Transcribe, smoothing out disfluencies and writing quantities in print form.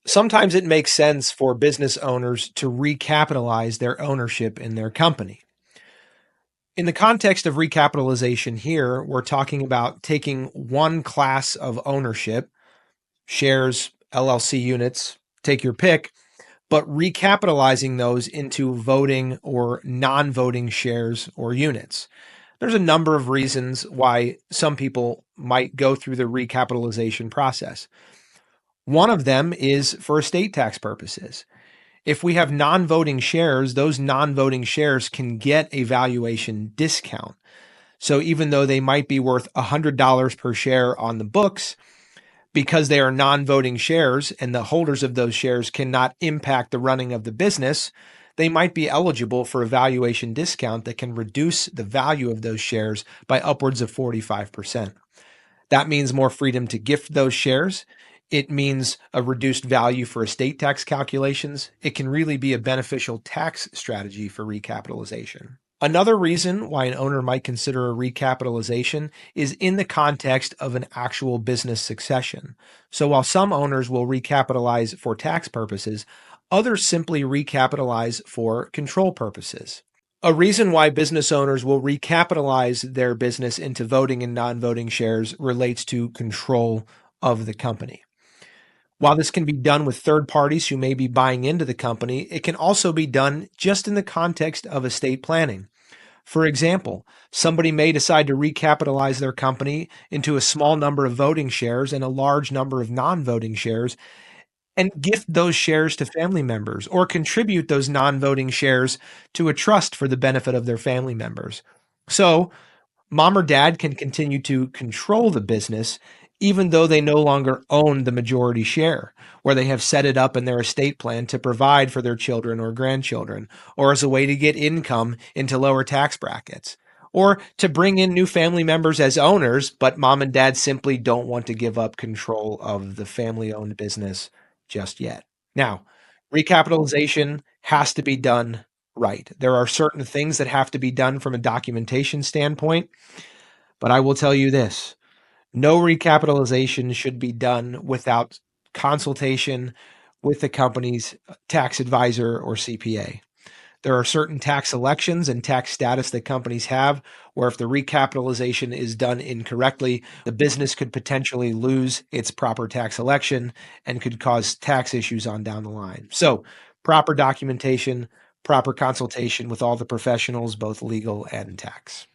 Sometimes it makes sense for business owners to recapitalize their ownership in their company. In the context of recapitalization here, we're talking about taking one class of ownership, shares, LLC units, take your pick, but recapitalizing those into voting or non-voting shares or units. There's a number of reasons why some people might go through the recapitalization process. One of them is for estate tax purposes. If we have non-voting shares, those non-voting shares can get a valuation discount. So even though they might be worth $100 per share on the books, because they are non-voting shares and the holders of those shares cannot impact the running of the business, they might be eligible for a valuation discount that can reduce the value of those shares by upwards of 45%. That means more freedom to gift those shares. It means a reduced value for estate tax calculations. It can really be a beneficial tax strategy for recapitalization. Another reason why an owner might consider a recapitalization is in the context of an actual business succession. So while some owners will recapitalize for tax purposes, others simply recapitalize for control purposes. A reason why business owners will recapitalize their business into voting and non-voting shares relates to control of the company. While this can be done with third parties who may be buying into the company, it can also be done just in the context of estate planning. For example, somebody may decide to recapitalize their company into a small number of voting shares and a large number of non-voting shares and gift those shares to family members or contribute those non-voting shares to a trust for the benefit of their family members. So mom or dad can continue to control the business even though they no longer own the majority share, where they have set it up in their estate plan to provide for their children or grandchildren, or as a way to get income into lower tax brackets, or to bring in new family members as owners, but mom and dad simply don't want to give up control of the family-owned business just yet. Now, recapitalization has to be done right. There are certain things that have to be done from a documentation standpoint, but I will tell you this. No recapitalization should be done without consultation with the company's tax advisor or CPA. There are certain tax elections and tax status that companies have where if the recapitalization is done incorrectly, the business could potentially lose its proper tax election and could cause tax issues on down the line. So proper documentation, proper consultation with all the professionals, both legal and tax.